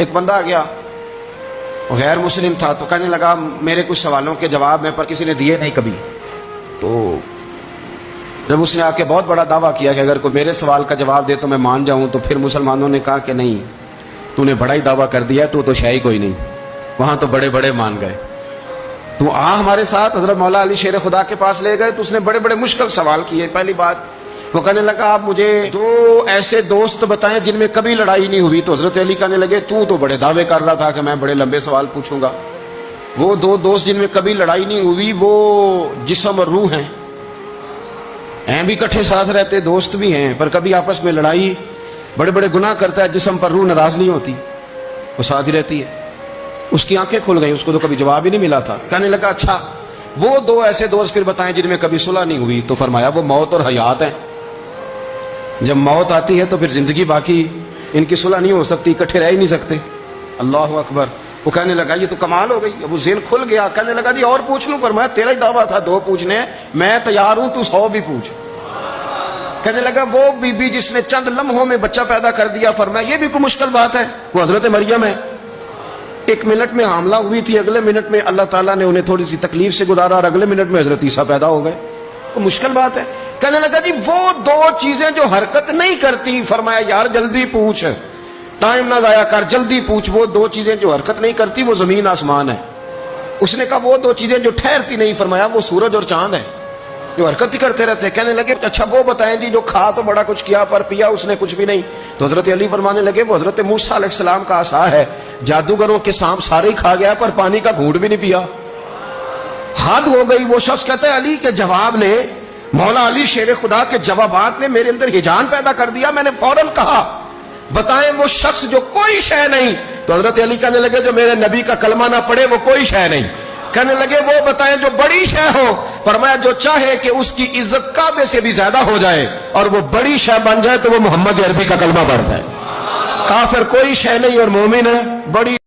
ایک بندہ آ گیا، وہ غیر مسلم تھا، تو کہنے لگا میرے کچھ سوالوں کے جواب میں پر کسی نے دیے نہیں کبھی. تو جب اس نے آ کے بہت بڑا دعویٰ کیا کہ اگر کوئی میرے سوال کا جواب دے تو میں مان جاؤں، تو پھر مسلمانوں نے کہا کہ نہیں، تو نے بڑا ہی دعویٰ کر دیا، تو شے ہی کوئی نہیں، وہاں تو بڑے بڑے مان گئے. تو ہمارے ساتھ حضرت مولا علی شیر خدا کے پاس لے گئے، تو اس نے بڑے بڑے مشکل سوال کیے. پہلی بات وہ کہنے لگا آپ مجھے 2 ایسے دوست بتائیں جن میں کبھی لڑائی نہیں ہوئی. تو حضرت علی کہنے لگے تو بڑے دعوے کر رہا تھا کہ میں بڑے لمبے سوال پوچھوں گا. وہ 2 دوست جن میں کبھی لڑائی نہیں ہوئی وہ جسم اور روح ہیں بھی کٹھے ساتھ رہتے، دوست بھی ہیں، پر کبھی آپس میں لڑائی، بڑے بڑے گناہ کرتا ہے جسم، پر روح ناراض نہیں ہوتی، وہ ساتھ ہی رہتی ہے. اس کی آنکھیں کھل گئیں، اس کو تو کبھی جواب ہی نہیں ملا تھا. کہنے لگا اچھا وہ 2 ایسے دوست پھر بتائیں جن میں کبھی صلح نہیں ہوئی. تو فرمایا وہ موت اور حیات ہیں. جب موت آتی ہے تو پھر زندگی باقی ان کی صلح نہیں ہو سکتی، اکٹھے رہ ہی نہیں سکتے. اللہ اکبر. وہ کہنے لگا یہ تو کمال ہو گئی. اب وہ ذہن کھل گیا. کہنے لگا جی اور پوچھ لوں؟ فرمایا تیرا ہی دعویٰ تھا 2 پوچھنے، میں تیار ہوں، تو 100 بھی پوچھ. کہنے لگا وہ بی بی جس نے چند لمحوں میں بچہ پیدا کر دیا، فرمایا یہ بھی کوئی مشکل بات ہے؟ وہ حضرت مریم ہے. 1 منٹ میں حاملہ ہوئی تھی، اگلے منٹ میں اللہ تعالیٰ نے انہیں تھوڑی سی تکلیف سے گزارا، اور اگلے منٹ میں حضرت عیسیٰ پیدا ہو گئے. کوئی مشکل بات ہے؟ کہنے لگا جی وہ 2 چیزیں جو حرکت نہیں کرتی، فرمایا یار جلدی پوچھ، ٹائم نہ ضائع کر، جلدی پوچھ. وہ 2 چیزیں جو حرکت نہیں کرتی وہ زمین آسمان ہے. اس نے کہا وہ 2 چیزیں جو ٹھہرتی نہیں، فرمایا وہ سورج اور چاند ہے، جو حرکت ہی کرتے رہتے. کہنے لگے اچھا وہ بتائیں جی جو کھا تو بڑا کچھ کیا پر پیا اس نے کچھ بھی نہیں. تو حضرت علی فرمانے لگے وہ حضرت موسیٰ علیہ السلام کا عصا ہے، جادوگروں کے سانپ سارے ہی کھا گیا پر پانی کا گھونٹ بھی نہیں پیا. حد ہو گئی. وہ شخص کہتا ہے علی کے جواب نے، مولا علی شیر خدا کے جوابات نے میرے اندر ہیجان پیدا کر دیا. میں نے فوراً کہا بتائیں وہ شخص جو کوئی شے نہیں. تو حضرت علی کہنے لگے جو میرے نبی کا کلمہ نہ پڑھے وہ کوئی شے نہیں. کہنے لگے وہ بتائیں جو بڑی شے ہو. فرمایا جو چاہے کہ اس کی عزت کعبے سے بھی زیادہ ہو جائے اور وہ بڑی شے بن جائے تو وہ محمد عربی کا کلمہ پڑھ جائے. کافر کوئی شے نہیں اور مومن ہے بڑی